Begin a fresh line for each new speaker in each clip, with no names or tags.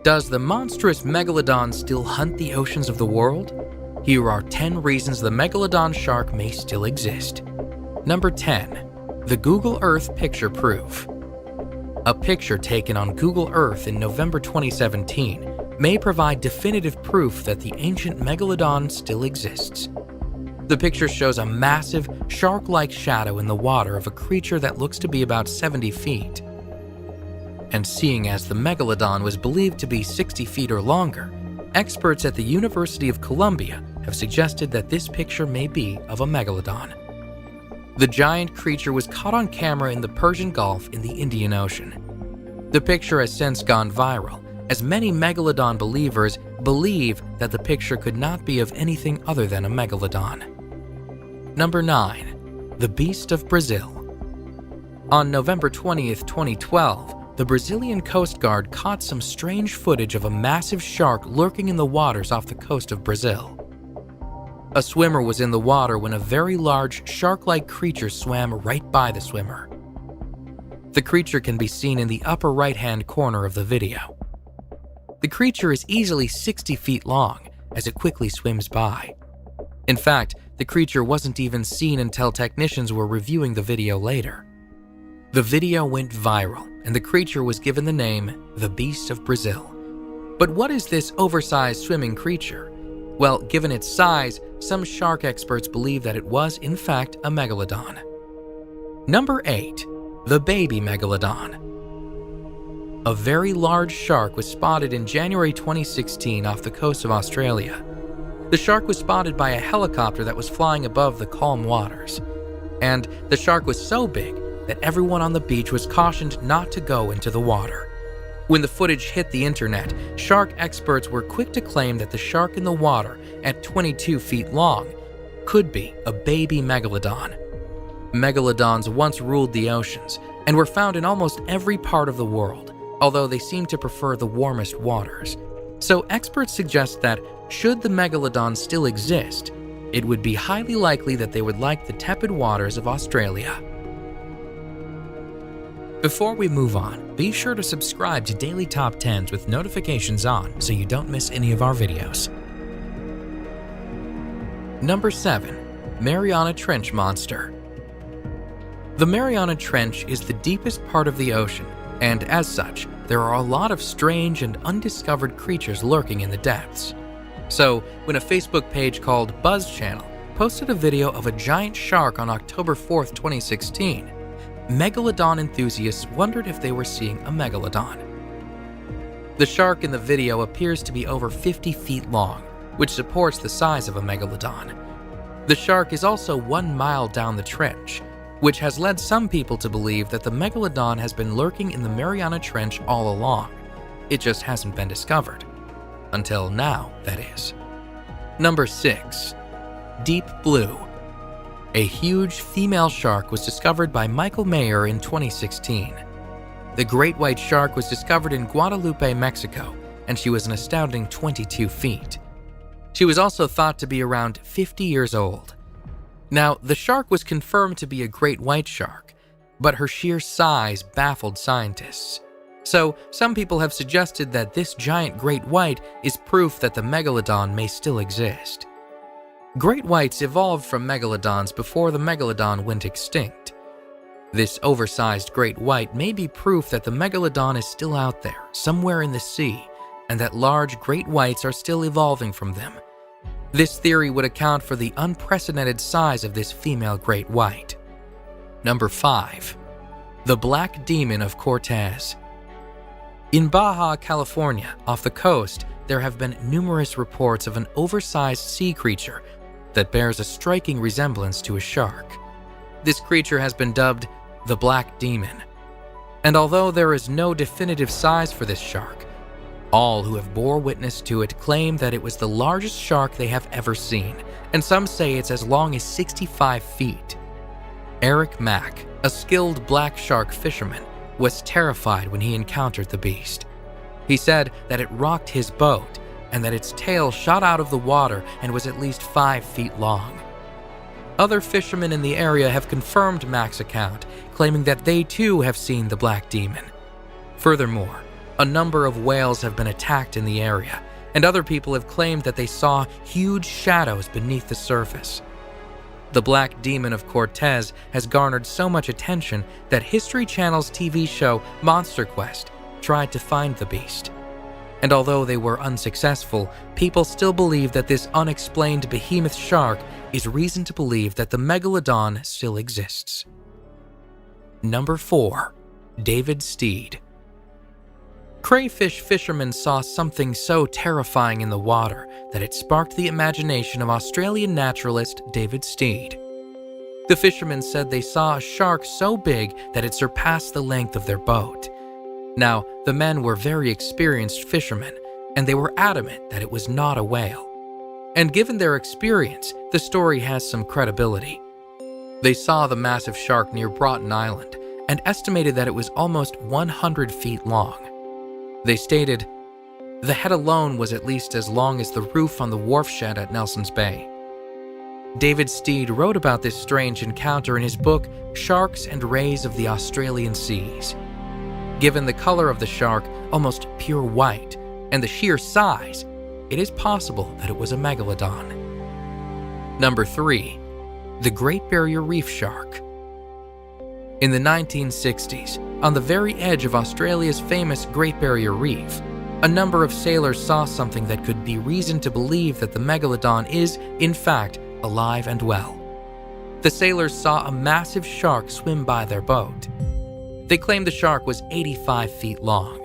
Does the monstrous Megalodon still hunt the oceans of the world? Here are 10 reasons the Megalodon shark may still exist. Number 10. The Google Earth Picture Proof. A picture taken on Google Earth in November 2017 may provide definitive proof that the ancient Megalodon still exists. The picture shows a massive, shark-like shadow in the water of a creature that looks to be about 70 feet. And seeing as the Megalodon was believed to be 60 feet or longer, experts at the University of Columbia have suggested that this picture may be of a Megalodon. The giant creature was caught on camera in the Persian Gulf in the Indian Ocean. The picture has since gone viral, as many Megalodon believers believe that the picture could not be of anything other than a Megalodon. Number 9. The Beast of Brazil. On November 20th, 2012, the Brazilian Coast Guard caught some strange footage of a massive shark lurking in the waters off the coast of Brazil. A swimmer was in the water when a very large shark-like creature swam right by the swimmer. The creature can be seen in the upper right-hand corner of the video. The creature is easily 60 feet long as it quickly swims by. In fact, the creature wasn't even seen until technicians were reviewing the video later. The video went viral, and the creature was given the name the Beast of Brazil. But what is this oversized swimming creature? Well, given its size, some shark experts believe that it was, in fact, a megalodon. Number 8. The baby megalodon. A very large shark was spotted in January 2016 off the coast of Australia. The shark was spotted by a helicopter that was flying above the calm waters. And the shark was so big that everyone on the beach was cautioned not to go into the water. When the footage hit the internet, shark experts were quick to claim that the shark in the water, at 22 feet long, could be a baby megalodon. Megalodons once ruled the oceans and were found in almost every part of the world, although they seem to prefer the warmest waters. So experts suggest that, should the megalodon still exist, it would be highly likely that they would like the tepid waters of Australia. Before we move on, be sure to subscribe to Daily Top 10s with notifications on so you don't miss any of our videos. Number 7. Mariana Trench Monster. The Mariana Trench is the deepest part of the ocean, and as such, there are a lot of strange and undiscovered creatures lurking in the depths. So, when a Facebook page called Buzz Channel posted a video of a giant shark on October 4th, 2016, Megalodon enthusiasts wondered if they were seeing a megalodon. The shark in the video appears to be over 50 feet long, which supports the size of a megalodon. The shark is also 1 mile down the trench, which has led some people to believe that the megalodon has been lurking in the Mariana Trench all along. It just hasn't been discovered. Until now, that is. Number 6. Deep Blue. A huge female shark was discovered by Michael Mayer in 2016. The great white shark was discovered in Guadalupe, Mexico, and she was an astounding 22 feet. She was also thought to be around 50 years old. Now, the shark was confirmed to be a great white shark, but her sheer size baffled scientists. So, some people have suggested that this giant great white is proof that the megalodon may still exist. Great whites evolved from megalodons before the megalodon went extinct. This oversized great white may be proof that the megalodon is still out there, somewhere in the sea, and that large great whites are still evolving from them. This theory would account for the unprecedented size of this female great white. Number 5. The Black Demon of Cortez. In Baja, California, off the coast, there have been numerous reports of an oversized sea creature that bears a striking resemblance to a shark. This creature has been dubbed the Black Demon. And although there is no definitive size for this shark, all who have bore witness to it claim that it was the largest shark they have ever seen, and some say it's as long as 65 feet. Eric Mack, a skilled black shark fisherman, was terrified when he encountered the beast. He said that it rocked his boat and that its tail shot out of the water and was at least 5 feet long. Other fishermen in the area have confirmed Mack's account, claiming that they too have seen the Black Demon. Furthermore, A number of whales have been attacked in the area, and other people have claimed that they saw huge shadows beneath the surface. The Black Demon of Cortez has garnered so much attention that History Channel's TV show Monster Quest tried to find the beast. And although they were unsuccessful, people still believe that this unexplained behemoth shark is reason to believe that the Megalodon still exists. Number 4. David Steed. Crayfish fishermen saw something so terrifying in the water that it sparked the imagination of Australian naturalist David Steed. The fishermen said they saw a shark so big that it surpassed the length of their boat. Now, the men were very experienced fishermen, and they were adamant that it was not a whale. And given their experience, the story has some credibility. They saw the massive shark near Broughton Island and estimated that it was almost 100 feet long. They stated, "The head alone was at least as long as the roof on the wharf shed at Nelson's Bay." David Steed wrote about this strange encounter in his book, Sharks and Rays of the Australian Seas. Given the color of the shark, almost pure white, and the sheer size, it is possible that it was a megalodon. Number 3. The Great Barrier Reef Shark. In the 1960s, on the very edge of Australia's famous Great Barrier Reef, a number of sailors saw something that could be reason to believe that the megalodon is, in fact, alive and well. The sailors saw a massive shark swim by their boat. They claimed the shark was 85 feet long.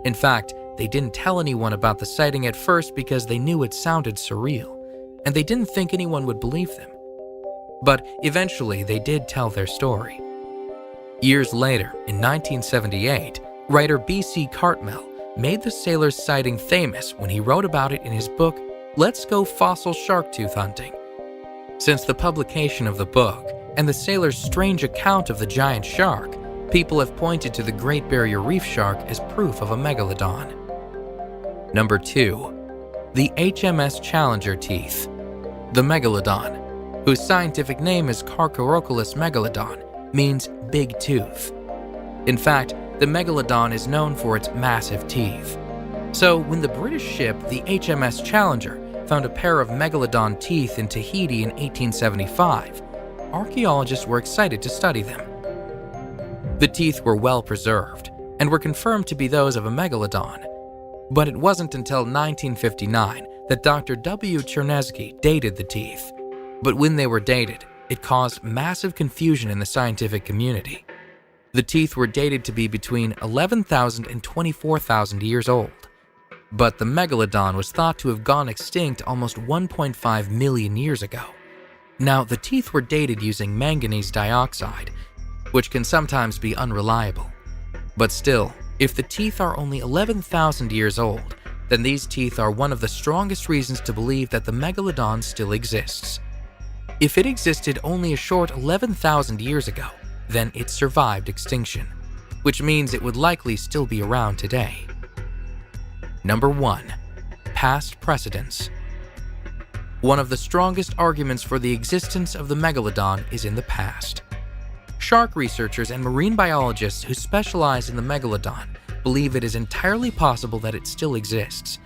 In fact, they didn't tell anyone about the sighting at first because they knew it sounded surreal, and they didn't think anyone would believe them. But eventually, they did tell their story. Years later, in 1978, writer B.C. Cartmel made the sailors' sighting famous when he wrote about it in his book, Let's Go Fossil Shark Tooth Hunting. Since the publication of the book and the sailors' strange account of the giant shark, people have pointed to the Great Barrier Reef shark as proof of a megalodon. Number 2. The HMS Challenger teeth. The megalodon, whose scientific name is Carcharodontus megalodon, means big tooth. In fact, the megalodon is known for its massive teeth. So when the British ship, the HMS Challenger, found a pair of megalodon teeth in Tahiti in 1875, archaeologists were excited to study them. The teeth were well preserved and were confirmed to be those of a megalodon. But it wasn't until 1959 that Dr. W. Chernesky dated the teeth. But when they were dated, it caused massive confusion in the scientific community. The teeth were dated to be between 11,000 and 24,000 years old. But the megalodon was thought to have gone extinct almost 1.5 million years ago. Now, the teeth were dated using manganese dioxide, which can sometimes be unreliable. But still, if the teeth are only 11,000 years old, then these teeth are one of the strongest reasons to believe that the megalodon still exists. If it existed only a short 11,000 years ago, then it survived extinction, which means it would likely still be around today. Number 1. Past precedents. One of the strongest arguments for the existence of the megalodon is in the past. Shark researchers and marine biologists who specialize in the megalodon believe it is entirely possible that it still exists,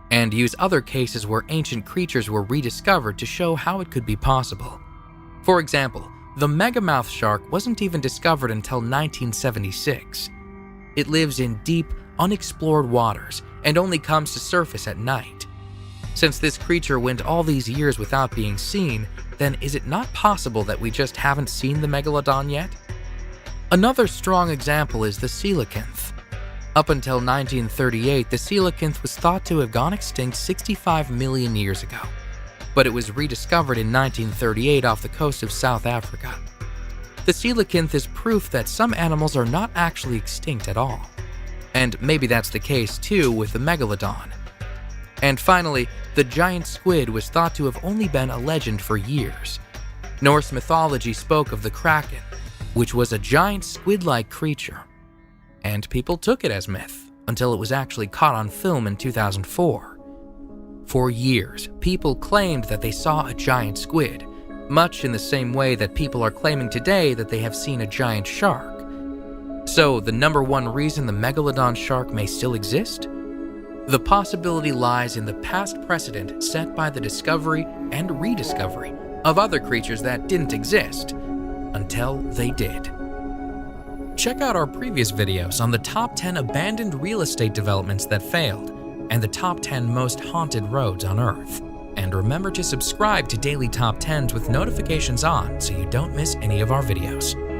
and use other cases where ancient creatures were rediscovered to show how it could be possible. For example, the megamouth shark wasn't even discovered until 1976. It lives in deep, unexplored waters and only comes to surface at night. Since this creature went all these years without being seen, then is it not possible that we just haven't seen the megalodon yet? Another strong example is the coelacanth. Up until 1938, the coelacanth was thought to have gone extinct 65 million years ago, but it was rediscovered in 1938 off the coast of South Africa. The coelacanth is proof that some animals are not actually extinct at all. And maybe that's the case too with the megalodon. And finally, the giant squid was thought to have only been a legend for years. Norse mythology spoke of the kraken, which was a giant squid-like creature. And people took it as myth until it was actually caught on film in 2004. For years, people claimed that they saw a giant squid, much in the same way that people are claiming today that they have seen a giant shark. So, the number one reason the Megalodon shark may still exist? The possibility lies in the past precedent set by the discovery and rediscovery of other creatures that didn't exist until they did. Check out our previous videos on the top 10 abandoned real estate developments that failed and the top 10 most haunted roads on Earth. And remember to subscribe to Daily Top 10s with notifications on so you don't miss any of our videos.